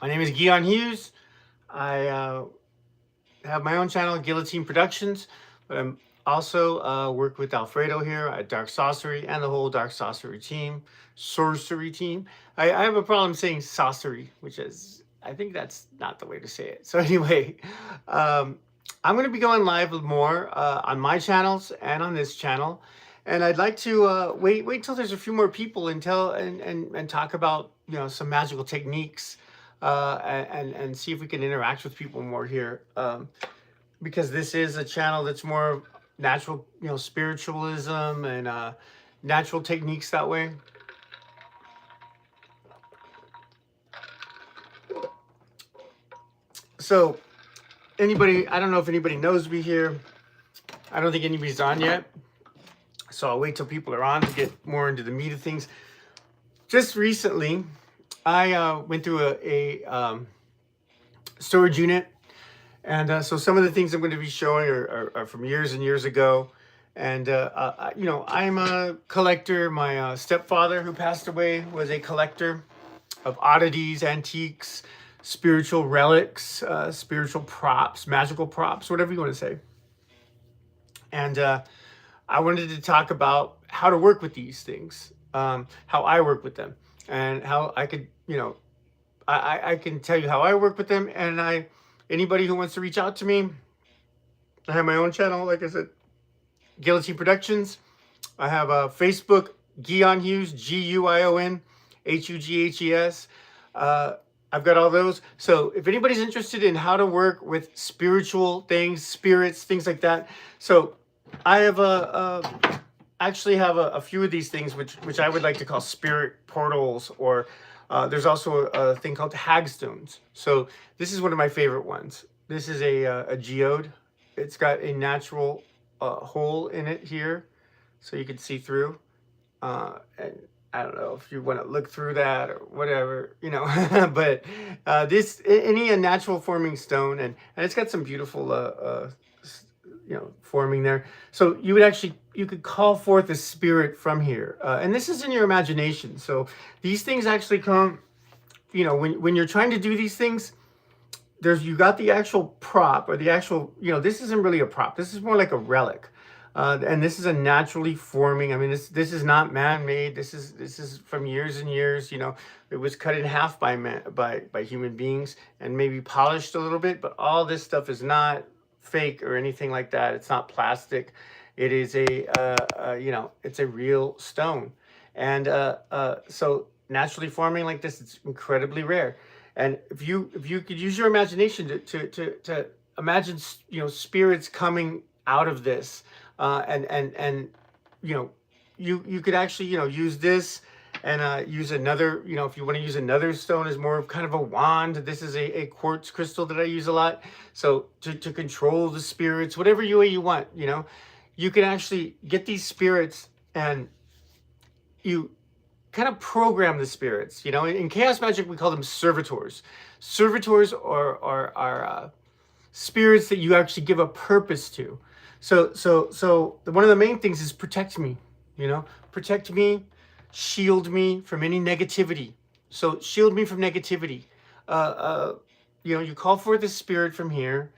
My name is Guion Hughes. I have my own channel, Guillotine Productions, but I'm also work with Alfredo here at Dark Sorcery and the whole Dark Sorcery team, sorcery team. I have a problem saying sorcery, which is, I think that's not the way to say it. So anyway, um, I'm going to be going live more on my channels and on this channel. And I'd like to wait till there's a few more people and talk about some magical techniques and see if we can interact with people more here, because this is a channel that's more natural, spiritualism and natural techniques that way. So anybody, I don't know if anybody knows me here. I don't think anybody's on yet. So I'll wait till people are on to get more into the meat of things. Just recently, I went through a storage unit. And so some of the things I'm going to be showing are from years and years ago. And, I'm a collector. My stepfather, who passed away, was a collector of oddities, antiques, spiritual relics, spiritual props, magical props, whatever you want to say. And I wanted to talk about how to work with these things, how I work with them, and how I could, I can tell you how I work with them. And anybody who wants to reach out to me, I have my own channel, like I said, Guillotine Productions. I have a Facebook, Guion Hughes, GUION HUGHES. I've got all those. So if anybody's interested in how to work with spiritual things, spirits, things like that. So I have actually have a few of these things, which I would like to call spirit portals, or there's also a thing called hagstones. So this is one of my favorite ones. This is a geode. It's got a natural hole in it here, so you can see through. And I don't know if you want to look through that or whatever, but this, any natural forming stone, and it's got some beautiful forming there. So you could call forth a spirit from here, and this is in your imagination. So these things actually come, when you're trying to do these things, you got the actual prop, or the actual, this isn't really a prop. This is more like a relic. And this is a naturally forming. I mean, this is not man-made. This is from years and years. It was cut in half by human beings and maybe polished a little bit. But all this stuff is not fake or anything like that. It's not plastic. It is it's a real stone. And so naturally forming like this, it's incredibly rare. And if you could use your imagination to imagine, spirits coming out of this, and you could actually use this and use another, if you want to use another stone as more of kind of a wand. This is a quartz crystal that I use a lot. So to control the spirits, whatever way you want, you can actually get these spirits, and you kind of program the spirits. In chaos magic, we call them servitors. Servitors are spirits that you actually give a purpose to. So one of the main things is protect me. Protect me, shield me from any negativity. So shield me from negativity. You call forth the spirit from here.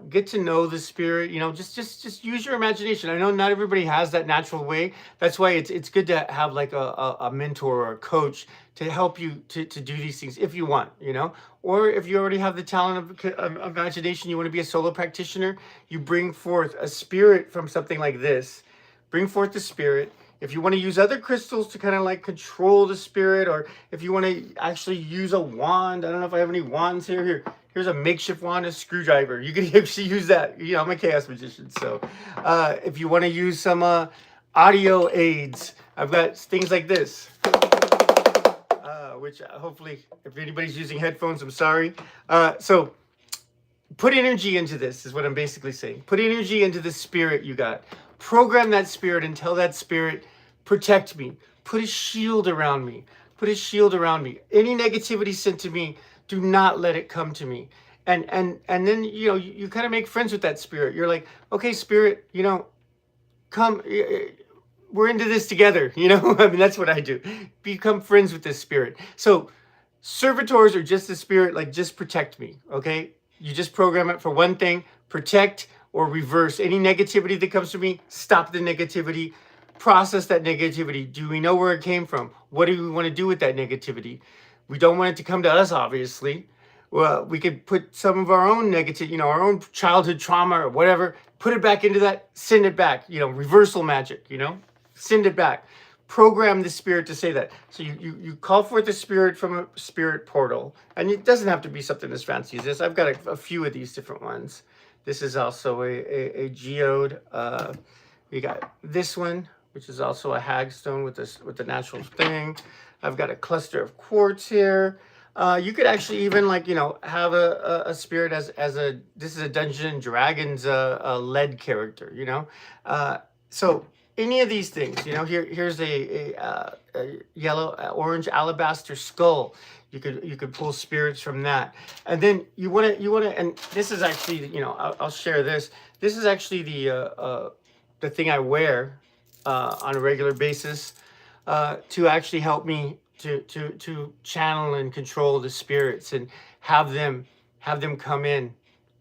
Get to know the spirit. Just use your imagination. I know not everybody has that natural way. That's why it's good to have like a mentor or a coach to help you to do these things if you want, or if you already have the talent of imagination, you want to be a solo practitioner, you bring forth a spirit from something like this. Bring forth the spirit. If you want to use other crystals to kind of like control the spirit, or if you want to actually use a wand, I don't know if I have any wands here. Here's a makeshift wand, a screwdriver. You can actually use that. I'm a chaos magician. So if you want to use some audio aids, I've got things like this. Which hopefully, if anybody's using headphones, I'm sorry. So put energy into this is what I'm basically saying. Put energy into the spirit you got. Program that spirit and tell that spirit, protect me. Put a shield around me. Put a shield around me. Any negativity sent to me, do not let it come to me. And then, you kind of make friends with that spirit. You're like, okay, spirit, come, we're into this together. I mean, that's what I do. Become friends with this spirit. So Servitors are just a spirit, like just protect me, okay? You just program it for one thing, protect or reverse any negativity that comes to me, stop the negativity, process that negativity. Do we know where it came from? What do we want to do with that negativity? We don't want it to come to us, obviously. Well, we could put some of our own negative, our own childhood trauma or whatever, put it back into that, send it back, reversal magic, send it back. Program the spirit to say that. So you call forth the spirit from a spirit portal. And it doesn't have to be something as fancy as this. I've got a few of these different ones. This is also a geode. We got this one, which is also a hagstone with the natural thing. I've got a cluster of quartz here. You could actually even have a spirit as this is a Dungeons and Dragons lead character, so any of these things, here's a yellow orange alabaster skull. You could pull spirits from that. And then you want to and this is actually, I'll share this. This is actually the thing I wear on a regular basis to actually help me to channel and control the spirits and have them come in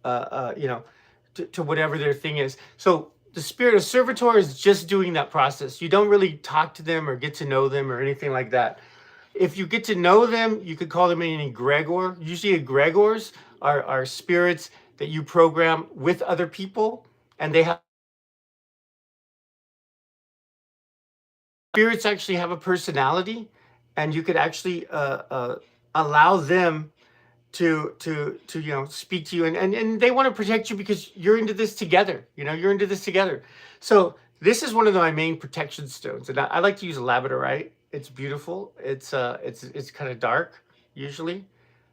to whatever their thing is. So the spirit of servitor is just doing that process. You don't really talk to them or get to know them or anything like that. If you get to know them, you could call them an egregor. Usually egregors are spirits that you program with other people, and they have spirits actually have a personality, and you could actually allow them to speak to you, and they want to protect you because you're into this together. You're into this together. So this is one of my main protection stones, and I like to use labradorite. It's beautiful. It's kind of dark usually.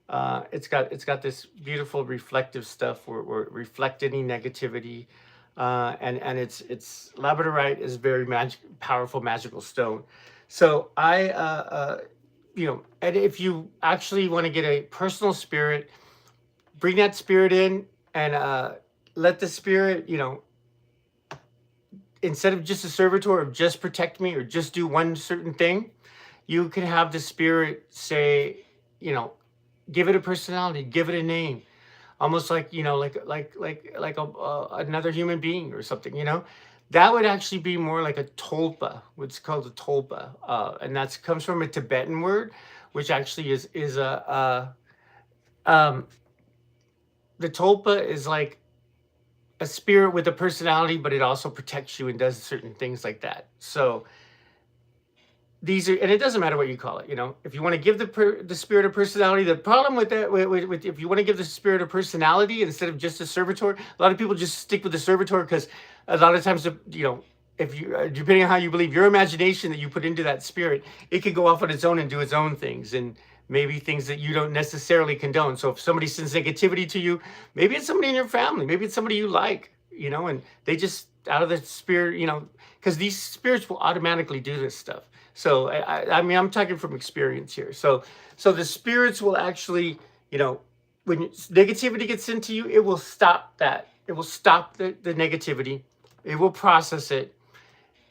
It's got this beautiful reflective stuff where reflect any negativity, and it's labradorite is very powerful magical stone. So and if you actually want to get a personal spirit, bring that spirit in and let the spirit, instead of just a servitor of just protect me or just do one certain thing, you can have the spirit say, give it a personality, give it a name, almost like another human being or something. That would actually be more like a tulpa, what's called a tulpa, and that comes from a Tibetan word, which actually is the tulpa is like a spirit with a personality, but it also protects you and does certain things like that. So these are, and it doesn't matter what you call it. If you want to give the spirit a personality, the problem with that, with if you want to give the spirit a personality instead of just a servitor, a lot of people just stick with the servitor because a lot of times, if you, depending on how you believe, your imagination that you put into that spirit, it could go off on its own and do its own things, and maybe things that you don't necessarily condone. So if somebody sends negativity to you, maybe it's somebody in your family, maybe it's somebody you like, and they just out of the spirit, because these spirits will automatically do this stuff. So I mean, I'm talking from experience here. So the spirits will actually, when negativity gets into you, it will stop that. It will stop the negativity. It will process it.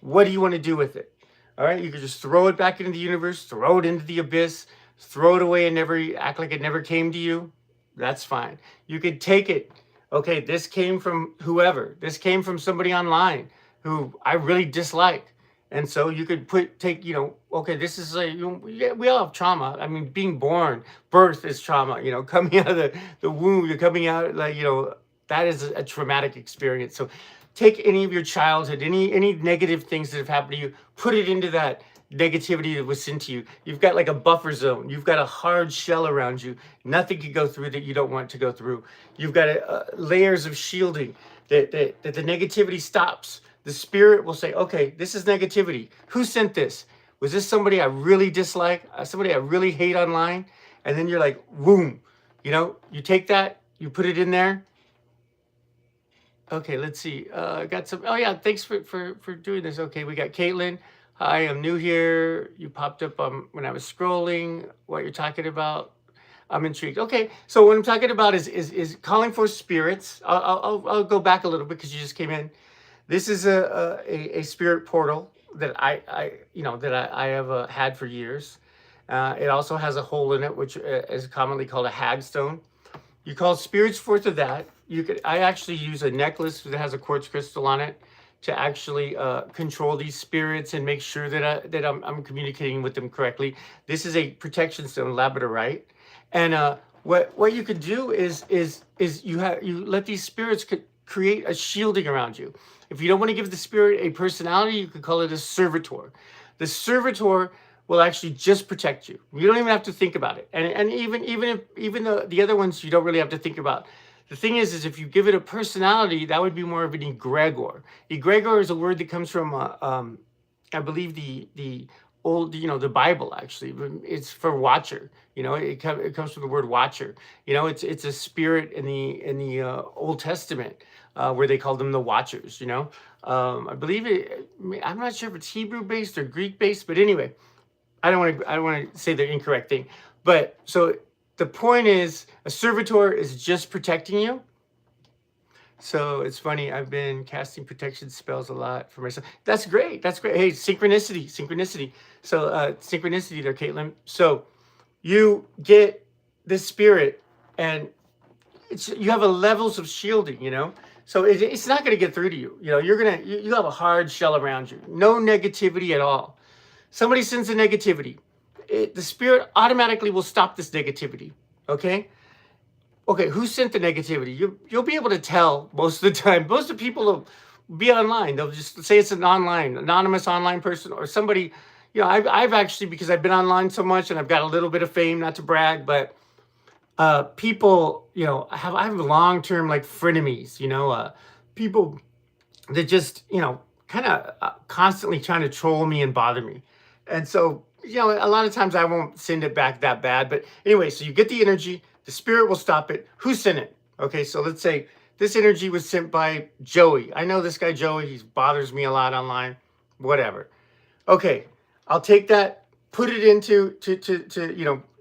What do you want to do with it? All right, you can just throw it back into the universe, throw it into the abyss, throw it away and never act like it never came to you. That's fine. You could take it. Okay, this came from whoever. This came from somebody online who I really dislike. And so you could take, okay, this is we all have trauma. I mean, being born, birth is trauma, coming out of the womb, you're coming out that is a traumatic experience. So take any of your childhood, any negative things that have happened to you, put it into that negativity that was sent to you. You've got like a buffer zone. You've got a hard shell around you. Nothing can go through that you don't want to go through. You've got layers of shielding that the negativity stops. The spirit will say, okay, this is negativity. Who sent this? Was this somebody I really dislike? Somebody I really hate online? And then you're like, boom, you take that, you put it in there. Okay, let's see. Got some. Oh yeah, thanks for doing this. Okay, we got Caitlin. Hi, I'm new here. You popped up when I was scrolling. What you're talking about? I'm intrigued. Okay, so what I'm talking about is calling for spirits. I'll go back a little bit because you just came in. This is a spirit portal that I have had for years, It also has a hole in it, which is commonly called a hagstone. You call spirits forth of that. I actually use a necklace that has a quartz crystal on it to actually control these spirits and make sure that I'm communicating with them correctly. This is a protection stone, labradorite, and what you could do is you let these spirits create a shielding around you. If you don't want to give the spirit a personality, you could call it a servitor. The servitor will actually just protect you. You don't even have to think about it. And even the other ones you don't really have to think about. The thing is if you give it a personality, that would be more of an egregor. Egregor is a word that comes from I believe the old, the Bible actually. It's for watcher. It comes from the word watcher. It's a spirit in the Old Testament where they called them the watchers. I believe it. I'm not sure if it's Hebrew based or Greek based, but anyway. I don't want to say the incorrect thing, but so the point is a servitor is just protecting you. So it's funny. I've been casting protection spells a lot for myself. That's great. Hey, synchronicity. So synchronicity there, Caitlin. So you get this spirit and you have a levels of shielding, so it's not going to get through to you. You have a hard shell around you. No negativity at all. Somebody sends a negativity. The spirit automatically will stop this negativity. Okay, who sent the negativity? You'll be able to tell most of the time. Most of the people will be online. They'll just say it's an anonymous online person or somebody. I've actually, because I've been online so much and I've got a little bit of fame, not to brag, but people, I have long-term like frenemies, people that just, kind of constantly trying to troll me and bother me. And so, a lot of times I won't send it back that bad. But anyway, so you get the energy, the spirit will stop it. Who sent it? Okay, so let's say this energy was sent by Joey. I know this guy, Joey. He bothers me a lot online. Whatever. Okay, I'll take that, put it into,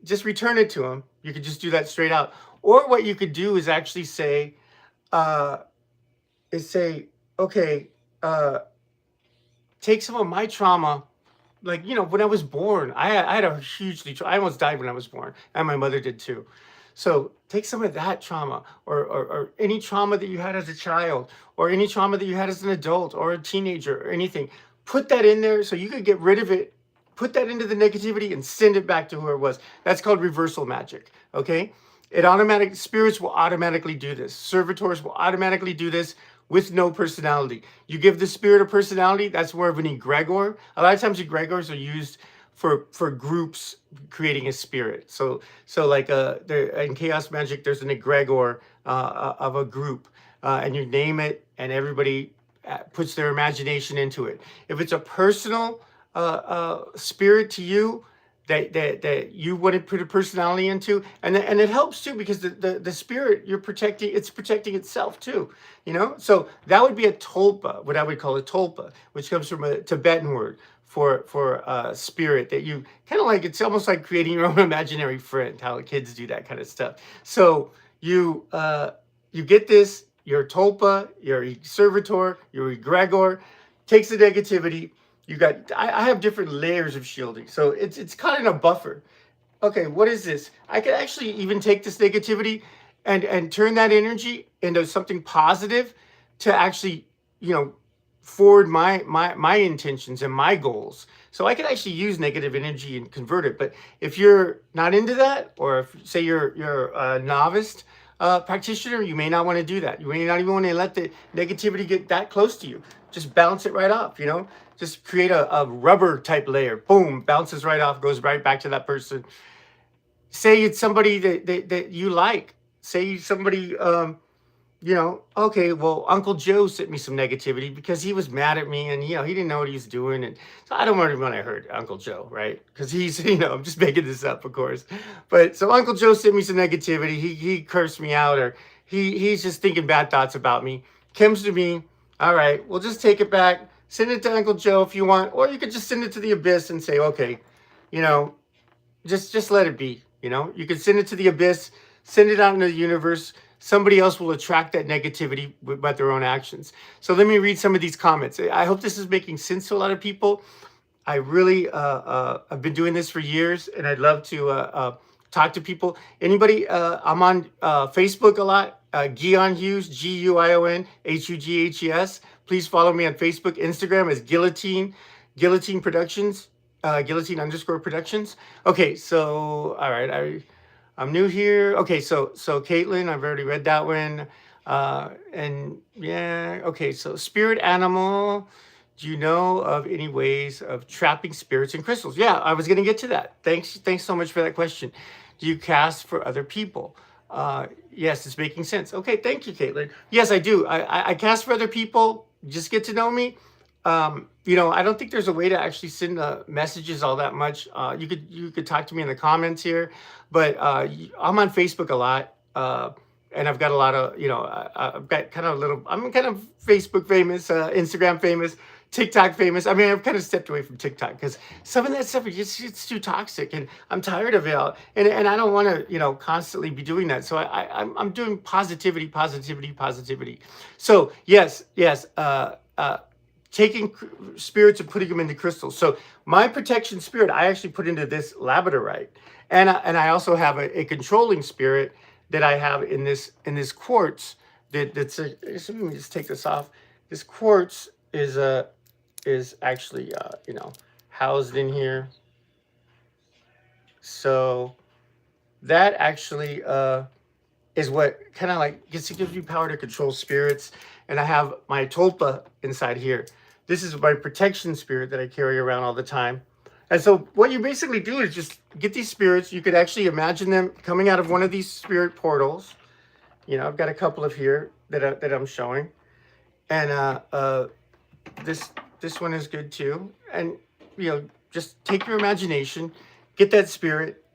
just return it to him. You could just do that straight out. Or what you could do is actually say, okay, take some of my trauma. Like, when I was born, I had a I almost died when I was born, and my mother did too. So take some of that trauma or any trauma that you had as a child or any trauma that you had as an adult or a teenager or anything. Put that in there so you could get rid of it. Put that into the negativity and send it back to whoever it was. That's called reversal magic, okay? Spirits will automatically do this. Servitors will automatically do this with no personality. You give the spirit a personality, that's more of an egregor. A lot of times egregors are used for groups creating a spirit. So like in chaos magic, there's an egregor of a group, and you name it, and everybody puts their imagination into it. If it's a personal spirit to you that you want to put a personality into, and it helps too, because the spirit you're protecting, it's protecting itself too, so that would be a tulpa, what I would call a tulpa, which comes from a Tibetan word for spirit that you kind of like. It's almost like creating your own imaginary friend, how kids do that kind of stuff. So you get this, your tulpa, your servitor, your egregor takes the negativity. I have different layers of shielding, so it's caught in a buffer. Okay, what is this? I could actually even take this negativity and turn that energy into something positive to actually, forward my intentions and my goals. So I could actually use negative energy and convert it. But if you're not into that, or if say you're a novice practitioner, you may not want to do that. You may not even want to let the negativity get that close to you. Just bounce it right off, Just create a rubber type layer. Boom, bounces right off, goes right back to that person. Say it's somebody that you like. Say somebody, okay, well, Uncle Joe sent me some negativity because he was mad at me and, he didn't know what he was doing. And so I don't want when I heard Uncle Joe, right? Because he's, I'm just making this up, of course. But so Uncle Joe sent me some negativity. He cursed me out, or he's just thinking bad thoughts about me. Comes to me. All right, we'll just take it back. Send it to Uncle Joe if you want, or you could just send it to the abyss and say, okay, just let it be. You could send it to the abyss, send it out into the universe. Somebody else will attract that negativity by their own actions. So let me read some of these comments. I hope this is making sense to a lot of people. I really I've been doing this for years, and I'd love to talk to people. Anybody? I'm on Facebook a lot. Guion Hughes, Guionhughes. Please follow me on Facebook. Instagram is Guillotine Productions, Guillotine_Productions. Okay, so all right, I'm new here. Okay, so Caitlin, I've already read that one. And yeah, okay, so spirit animal. Do you know of any ways of trapping spirits in crystals? Yeah, I was gonna get to that. Thanks so much for that question. Do you cast for other people? Yes, it's making sense. Okay, thank you, Caitlin. Yes, I do. I cast for other people. Just get to know me. You know, I don't think there's a way to actually send messages all that much. You could talk to me in the comments here, but I'm on Facebook a lot. And I've got a lot of, you know, I've got kind of a little, I'm kind of Facebook famous, Instagram famous, TikTok famous. I mean, I've kind of stepped away from TikTok because some of that stuff, it's too toxic, and I'm tired of it all. And I don't want to, you know, constantly be doing that. So I'm doing positivity. So yes, taking spirits and putting them into crystals. So my protection spirit, I actually put into this labradorite. And I also have a controlling spirit that I have in this quartz. Let me just take this off. This quartz is actually you know, housed in here. So that actually is what kind of like gives you power to control spirits. And I have my tulpa inside here. This is my protection spirit that I carry around all the time. And so what you basically do is just get these spirits. You could actually imagine them coming out of one of these spirit portals. You know, I've got a couple of here that I'm showing. And this one is good too. And, you know, just take your imagination, get that spirit,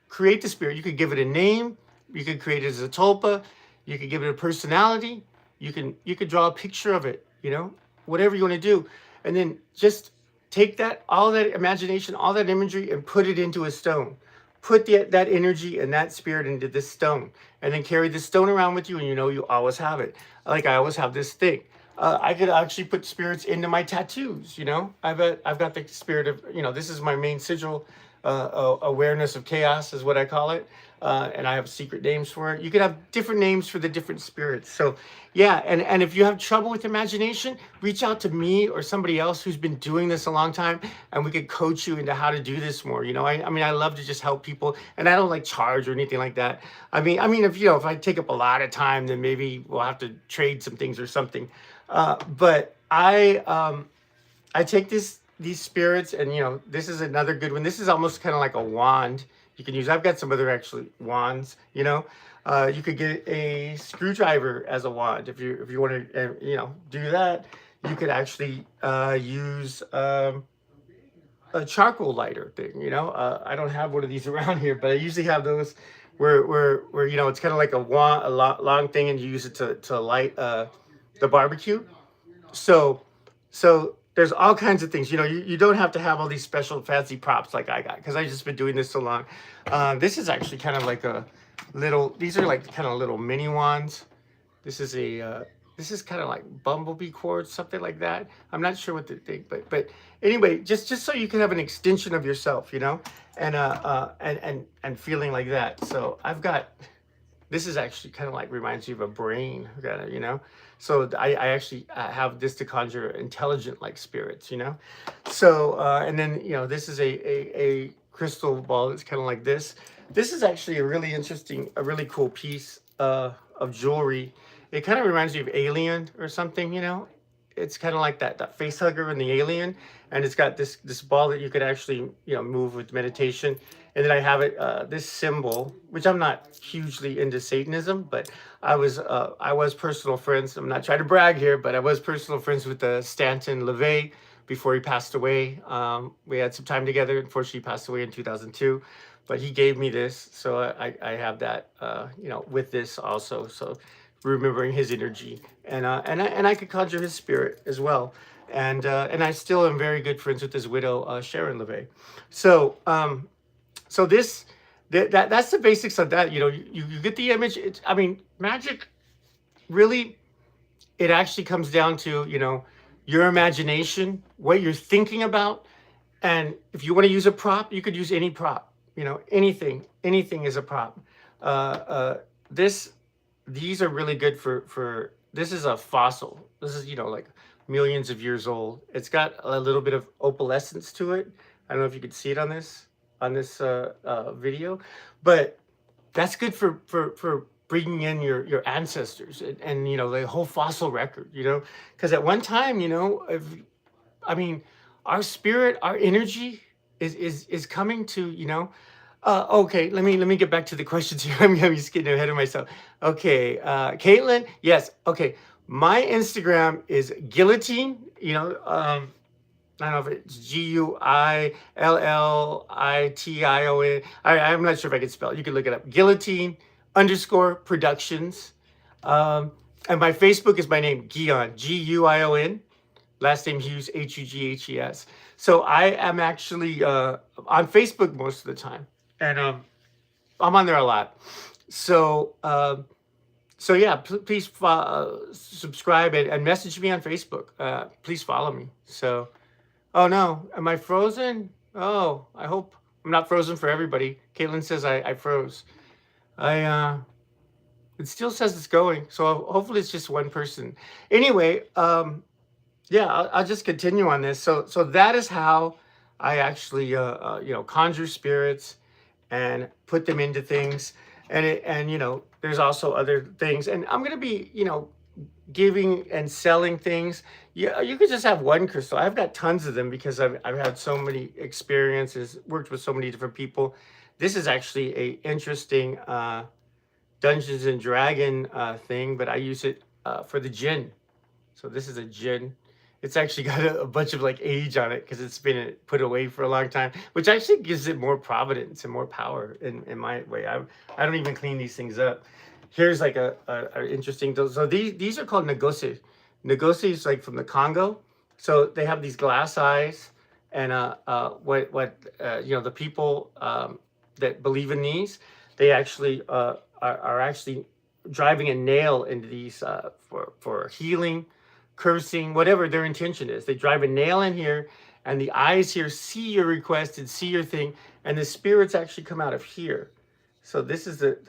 create the spirit. You could give it a name. You could create it as a tulpa. You could give it a personality. You could draw a picture of it, you know, whatever you want to do. And then just take all that imagination, all that imagery, and put it into a stone. Put that energy and that spirit into this stone, and then carry this stone around with you, and you know you always have it. Like I always have this thing. I could actually put spirits into my tattoos. You know, I've got the spirit of, you know, this is my main sigil. Awareness of chaos is what I call it. And I have secret names for it. You could have different names for the different spirits. So yeah, and if you have trouble with imagination, reach out to me or somebody else who's been doing this a long time, and we could coach you into how to do this more. You know, I mean, I love to just help people, and I don't like charge or anything like that. I mean, if you know, if I take up a lot of time, then maybe we'll have to trade some things or something. But I take these spirits, and you know, this is another good one. This is almost kind of like a wand you can use. I've got some other actually wands, you know. You could get a screwdriver as a wand if you want to, you know, do that. You could actually use a charcoal lighter thing, you know. I don't have one of these around here, but I usually have those where you know, it's kind of like a wand, long thing, and you use it to light the barbecue. So there's all kinds of things, you know. You don't have to have all these special fancy props like I got, because I've just been doing this so long. This is actually kind of like a little, these are like kind of little mini wands. This is kind of like bumblebee quartz, something like that. I'm not sure what the thing, but anyway, just so you can have an extension of yourself, you know, and feeling like that. So I've got, this is actually kind of like reminds you of a brain, you know. So I actually have this to conjure intelligent like spirits, you know. So and then, you know, this is a crystal ball that's kind of like this. This is actually a really interesting, a really cool piece of jewelry. It kind of reminds you of Alien or something, you know. It's kind of like that face hugger in the Alien, and it's got this ball that you could actually, you know, move with meditation. And then I have it this symbol, which I'm not hugely into Satanism, but I was personal friends. I'm not trying to brag here, but I was personal friends with Stanton LaVey before he passed away. We had some time together. Unfortunately, he passed away in 2002, but he gave me this, so I have that, you know, with this also. So remembering his energy, and I could conjure his spirit as well. And I still am very good friends with his widow, Sharon LaVey. So so that's the basics of that. You know, you get the image. I mean, magic really, it actually comes down to, you know, your imagination, what you're thinking about, And if you want to use a prop, you could use any prop. You know, anything is a prop. These are really good for. This is a fossil. This is, you know, like millions of years old. It's got a little bit of opalescence to it. I don't know if you could see it on this video, but that's good for bringing in your ancestors and you know, the whole fossil record. You know, because at one time, you know, I mean, our spirit, our energy is coming to, you know. Okay, let me get back to the questions here. I'm just getting ahead of myself. Okay, Caitlin, yes. Okay, my Instagram is guillotine. You know, I don't know if it's GUILLITION. I'm not sure if I can spell it. You can look it up. Guillotine_productions. And my Facebook is my name, Guion, Guion. Last name Hughes, HUGHES. So I am actually on Facebook most of the time, and I'm on there a lot. So so yeah, please subscribe and message me on Facebook. Please follow me. So, oh no, am I frozen? Oh, I hope I'm not frozen for everybody. Caitlin says I froze. It still says it's going, so hopefully it's just one person. Anyway, yeah, I'll just continue on this. So that is how I actually you know, conjure spirits and put them into things. And you know, there's also other things, and I'm gonna be, you know, giving and selling things. Yeah, you could just have one crystal. I've got tons of them because I've had so many experiences, worked with so many different people. This is actually a interesting Dungeons and Dragon thing, but I use it for the djinn. So this is a djinn. It's actually got a bunch of like age on it because it's been put away for a long time, which actually gives it more providence and more power in my way. I don't even clean these things up. Here's like a interesting. So these are called negosi. Negosi is like from the Congo. So they have these glass eyes, and what you know, the people that believe in these, they actually are actually driving a nail into these for healing, cursing, whatever their intention is. They drive a nail in here, and the eyes here see your request and see your thing, and the spirits actually come out of here. So this is the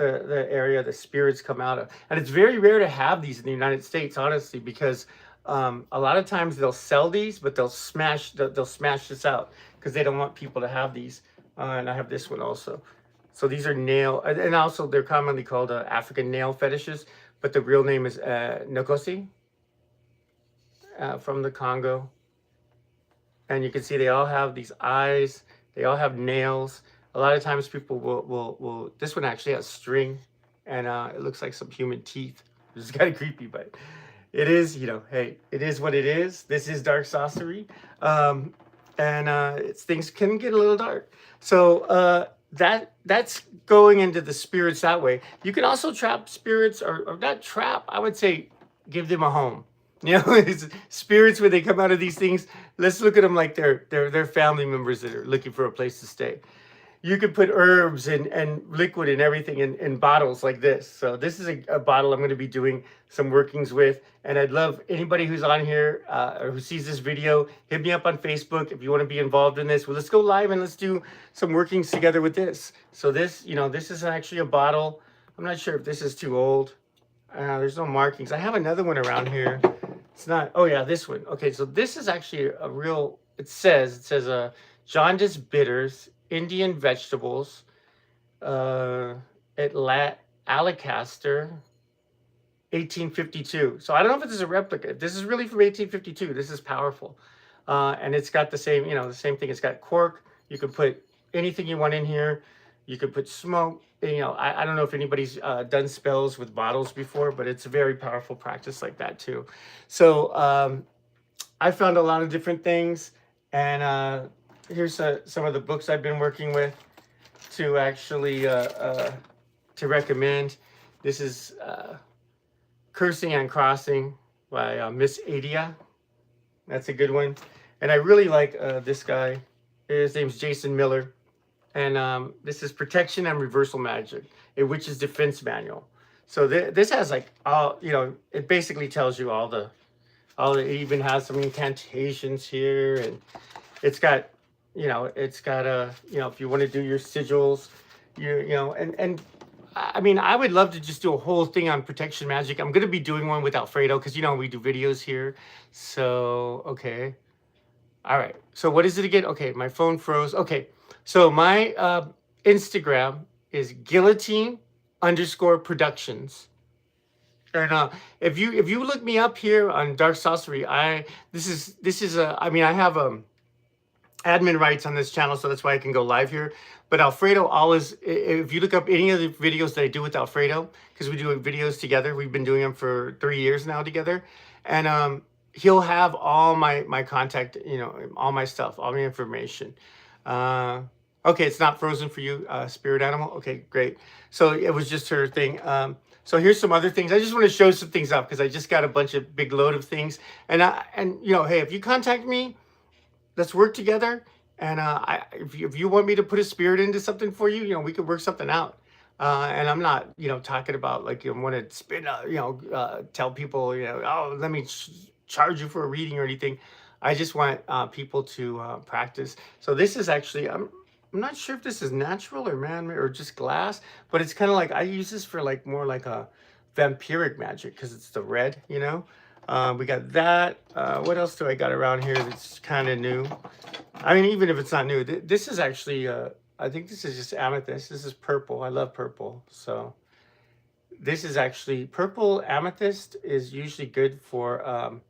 area the spirits come out of. And it's very rare to have these in the United States, honestly, because a lot of times they'll sell these, but they'll smash this out because they don't want people to have these. And I have this one also. So these are nail, and also they're commonly called African nail fetishes, but the real name is Negosi. From the Congo, and you can see they all have these eyes, they all have nails. A lot of times people will this one actually has string, and it looks like some human teeth, which is kind of creepy, but it is, you know, hey, it is what it is. This is Dark Sorcery, and things can get a little dark. So that's going into the spirits that way. You can also trap spirits, or not trap, I would say give them a home. You know, it's spirits, when they come out of these things, let's look at them like they're family members that are looking for a place to stay. You could put herbs and liquid and everything in bottles like this. So this is a bottle I'm going to be doing some workings with. And I'd love anybody who's on here or who sees this video, hit me up on Facebook if you want to be involved in this. Well, let's go live and let's do some workings together with this. So this, you know, this is actually a bottle. I'm not sure if this is too old. There's no markings. I have another one around here. It's not, oh yeah, this one. Okay, so this is actually a real, it says jaundice bitters, Indian vegetables, Alacaster, 1852. So I don't know if this is a replica. If this is really from 1852, this is powerful. And it's got the same, you know, the same thing. It's got cork. You can put anything you want in here. You could put smoke. You know, I don't know if anybody's done spells with bottles before, but it's a very powerful practice like that too. So I found a lot of different things, and here's some of the books I've been working with to actually to recommend. This is Cursing and Crossing by Miss Adia. That's a good one. And I really like this guy. His name's Jason Miller. And this is Protection and Reversal Magic, a Witch's Defense Manual. So this has like all, you know, it basically tells you it even has some incantations here, and it's got you know, it's got a, you know, if you want to do your sigils, you know, and I mean, I would love to just do a whole thing on protection magic. I'm going to be doing one with Alfredo because, you know, we do videos here. So, okay. All right. So what is it again? Okay. My phone froze. Okay. So my Instagram is guillotine_productions. And if you look me up here on Dark Sorcery, this is a, I mean, I have admin rights on this channel, so that's why I can go live here. But Alfredo always, if you look up any of the videos that I do with Alfredo, because we do videos together, we've been doing them for 3 years now together, and he'll have all my contact, you know, all my stuff, all my information. Okay, it's not frozen for you, spirit animal. Okay, great. So it was just her thing. So here's some other things. I just want to show some things up because I just got a bunch of big load of things, and you know, hey, if you contact me, let's work together. And if you want me to put a spirit into something for you, you know, we could work something out. And I'm not, you know, talking about like you want to spin, you know, tell people, you know, oh, let me charge you for a reading or anything. I just want people to practice. So this is actually, I'm not sure if this is natural or man or just glass, but it's kind of like I use this for like more like a vampiric magic because it's the red, you know. We got that. What else do I got around here that's kind of new? I mean, even if it's not new, this is actually, I think this is just amethyst. This is purple. I love purple. So this is actually, purple amethyst is usually good for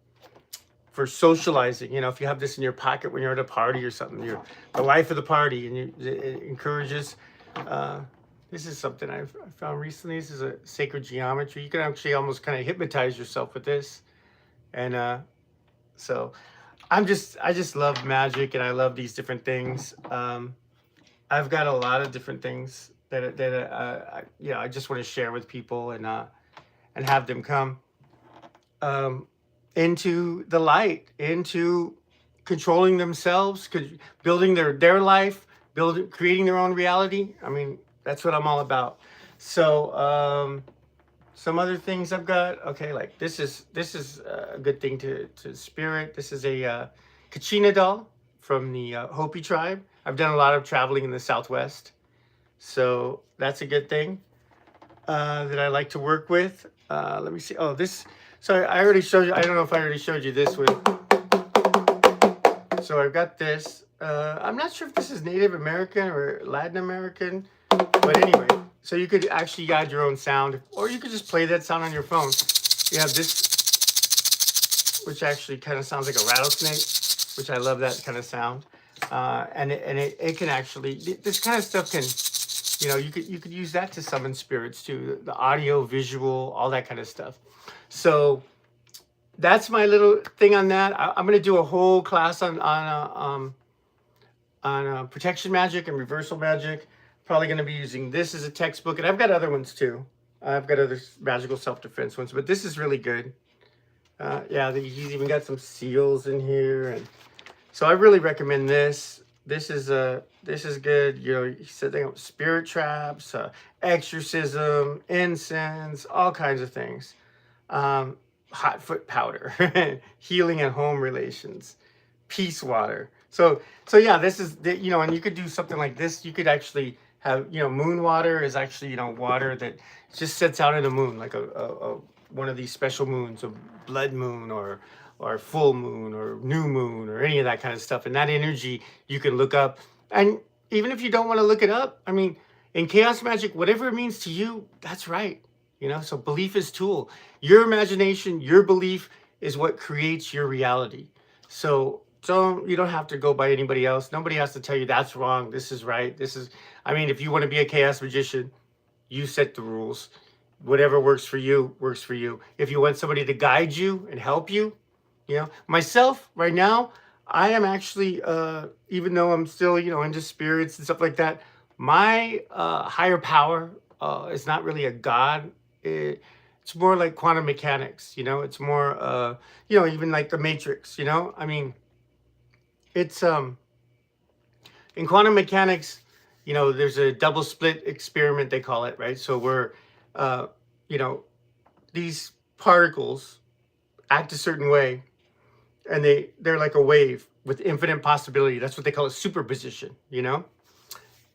socializing. You know, if you have this in your pocket when you're at a party or something, you're the life of the party, and it encourages. This is something I found recently. This is a sacred geometry. You can actually almost kind of hypnotize yourself with this. And so I just love magic, and I love these different things. I've got a lot of different things that you know, I just want to share with people and have them come into the light, into controlling themselves, building their life, creating their own reality. I mean, that's what I'm all about. So some other things I've got. Okay, like this is a good thing to spirit. This is a caitahnyah doll from the Hopi tribe. I've done a lot of traveling in the Southwest, so that's a good thing that I like to work with. Let me see. Oh, this. So I already showed you. I don't know if I already showed you this one. So I've got this. I'm not sure if this is Native American or Latin American, but anyway. So you could actually add your own sound, or you could just play that sound on your phone. You have this, which actually kind of sounds like a rattlesnake, which I love that kind of sound. And it can actually, this kind of stuff can, you know, you could use that to summon spirits too. The audio, visual, all that kind of stuff. So that's my little thing on that. I'm going to do a whole class on protection magic and reversal magic. Probably going to be using this as a textbook, and I've got other ones too. I've got other magical self-defense ones, but this is really good. Yeah, he's even got some seals in here, and so I really recommend this. This is good. You know, he said they have spirit traps, exorcism, incense, all kinds of things. Hot foot powder, healing at home relations, peace water. So yeah, this is you know, and you could do something like this. You could actually have, you know, moon water is actually, you know, water that just sits out in the moon, like a one of these special moons, a blood moon or full moon or new moon or any of that kind of stuff. And that energy you can look up. And even if you don't want to look it up, I mean, in chaos magic, whatever it means to you, that's right. You know, so belief is tool. Your imagination, your belief is what creates your reality. So you don't have to go by anybody else. Nobody has to tell you that's wrong, this is right. This is, I mean, if you want to be a chaos magician, you set the rules. Whatever works for you, works for you. If you want somebody to guide you and help you, you know, myself right now, I am actually, even though I'm still, you know, into spirits and stuff like that, my higher power is not really a god. It's more like quantum mechanics, you know. It's more, you know, even like the Matrix, you know. I mean, it's in quantum mechanics, you know, there's a double split experiment, they call it, right? So we're, you know, these particles act a certain way, and they're like a wave, with infinite possibility. That's what they call a superposition, you know?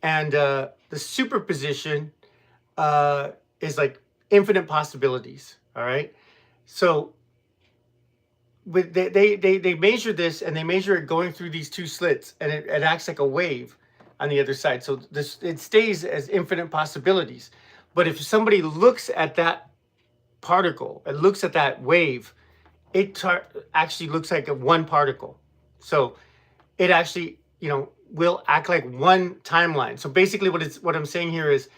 And the superposition is like infinite possibilities, all right? So with they measure this, and they measure it going through these two slits, and it acts like a wave on the other side. So this, it stays as infinite possibilities. But if somebody looks at that particle, it looks at that wave, it actually looks like a one particle. So it actually, you know, will act like one timeline. So basically what I'm saying here is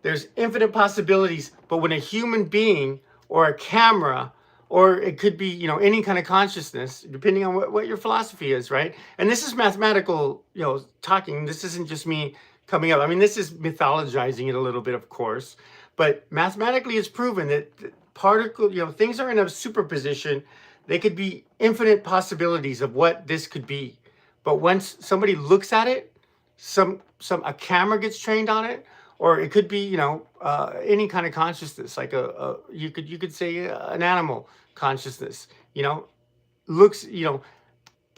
there's infinite possibilities, but when a human being or a camera, or it could be, you know, any kind of consciousness, depending on what your philosophy is, right? And this is mathematical, you know, talking. This isn't just me coming up. I mean, this is mythologizing it a little bit, of course, but mathematically it's proven that particle, you know, things are in a superposition. They could be infinite possibilities of what this could be. But once somebody looks at it, a camera gets trained on it, or it could be, you know, any kind of consciousness, like you could say an animal consciousness, you know, looks, you know,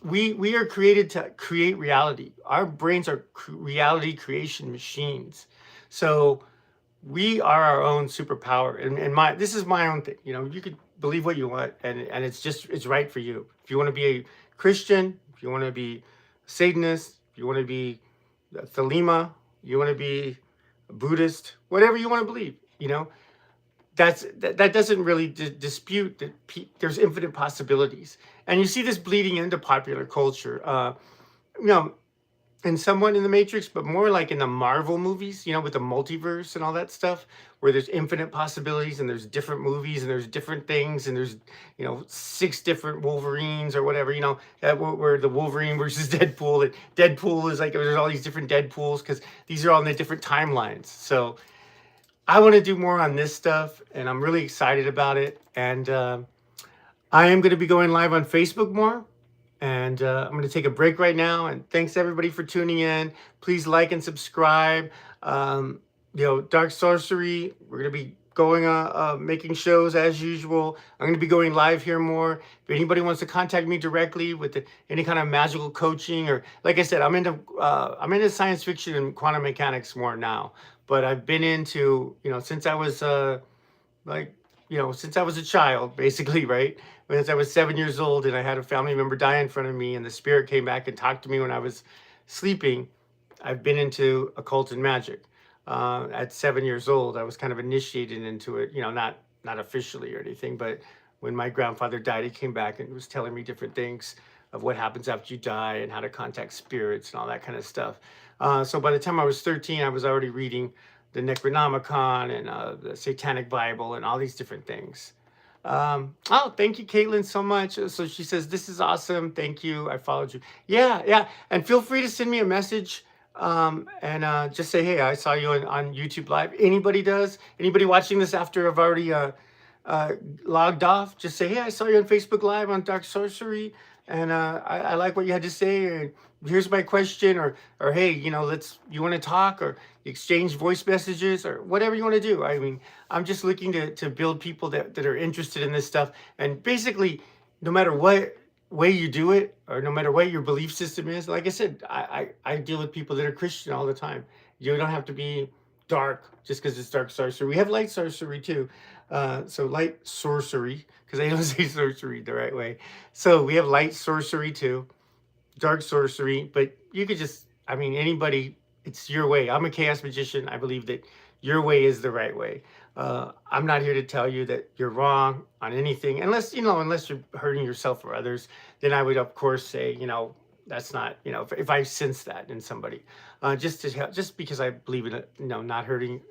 we are created to create reality. Our brains are reality creation machines. So we are our own superpower. And this is my own thing. You know, you could believe what you want, and it's right for you. If you want to be a Christian, if you want to be a Satanist, if you want to be a Thelema, you want to be a Buddhist, whatever you want to believe, you know, that doesn't really dispute that there's infinite possibilities. And you see this bleeding into popular culture, you know, and somewhat in the Matrix, but more like in the Marvel movies, you know, with the multiverse and all that stuff, where there's infinite possibilities, and there's different movies, and there's different things, and there's, you know, 6 different Wolverines or whatever, you know, where the Wolverine versus Deadpool, and Deadpool is like, there's all these different Deadpools, because these are all in the different timelines. So I want to do more on this stuff, and I'm really excited about it. And I am going to be going live on Facebook more. And I'm going to take a break right now. And thanks everybody for tuning in. Please like and subscribe. You know, Dark Sorcery, we're going to be going making shows as usual. I'm going to be going live here more. If anybody wants to contact me directly with any kind of magical coaching, or like I said, I'm into science fiction and quantum mechanics more now. But I've been into, you know, since I was since I was a child, basically, right? Since I was 7 years old, and I had a family member die in front of me, and the spirit came back and talked to me when I was sleeping. I've been into occult and magic. At 7 years old, I was kind of initiated into it, you know, not officially or anything, but when my grandfather died, he came back and was telling me different things of what happens after you die and how to contact spirits and all that kind of stuff. So by the time I was 13, I was already reading the Necronomicon and the Satanic Bible and all these different things. Oh, thank you, Caitlin, so much. So she says, this is awesome. Thank you. I followed you. Yeah. And feel free to send me a message and just say, hey, I saw you on YouTube Live. Anybody watching this after I've already logged off, just say, hey, I saw you on Facebook Live on Dark Sorcery, and I like what you had to say, and here's my question, or hey, you know, you want to talk, or exchange voice messages, or whatever you want to do. I mean, I'm just looking to build people that are interested in this stuff. And basically, no matter what way you do it, or no matter what your belief system is, like I said, I deal with people that are Christian all the time. You don't have to be dark just because it's Dark Sorcery. We have light sorcery too. So light sorcery, because I don't say sorcery the right way. So we have light sorcery too, Dark Sorcery. But you could just, I mean, anybody, it's your way. I'm a chaos magician. I believe that your way is the right way. I'm not here to tell you that you're wrong on anything, unless you're hurting yourself or others. Then I would, of course, say, you know, that's not, you know, if I sense that in somebody, just because I believe in it, you know, not hurting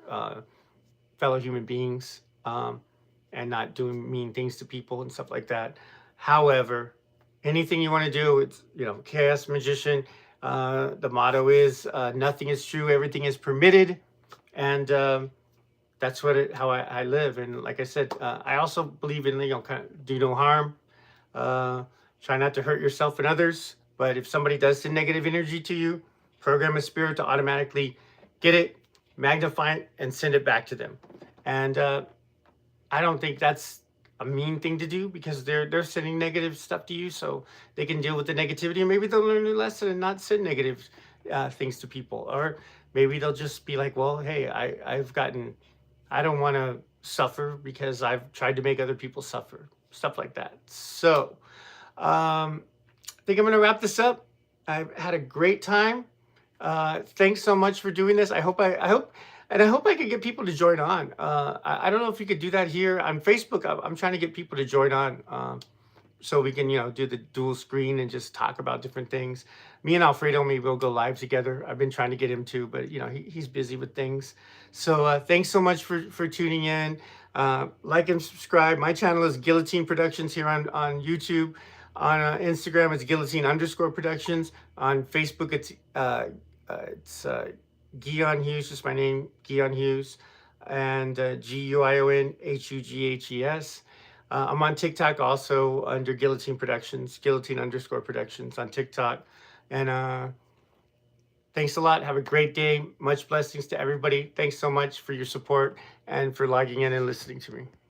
fellow human beings, and not doing mean things to people and stuff like that. However, anything you want to do, it's, you know, chaos magician. The motto is nothing is true, everything is permitted, and that's how I live. And like I said, I also believe in, you know, kind of do no harm. Try not to hurt yourself and others. But if somebody does send negative energy to you, program a spirit to automatically get it, magnify it, and send it back to them. And I don't think that's a mean thing to do, because they're sending negative stuff to you, so they can deal with the negativity, and maybe they'll learn a lesson and not send negative things to people. Or maybe they'll just be like, well, hey, I don't want to suffer because I've tried to make other people suffer, stuff like that. So I think I'm going to wrap this up. I've had a great time. Thanks so much for doing this. I hope I could get people to join on. I don't know if you could do that here on Facebook. I'm trying to get people to join on, so we can, do the dual screen and just talk about different things. Me and Alfredo, maybe we'll go live together. I've been trying to get him to, but he's busy with things. So thanks so much for tuning in. Like and subscribe. My channel is Guillotine Productions here on YouTube. On Instagram, it's Guillotine_Productions. On Facebook, it's Guion Hughes, just my name, Guion Hughes, and GUIONHUGHES. I'm on TikTok also under Guillotine Productions, Guillotine_Productions on TikTok. And thanks a lot. Have a great day. Much blessings to everybody. Thanks so much for your support and for logging in and listening to me.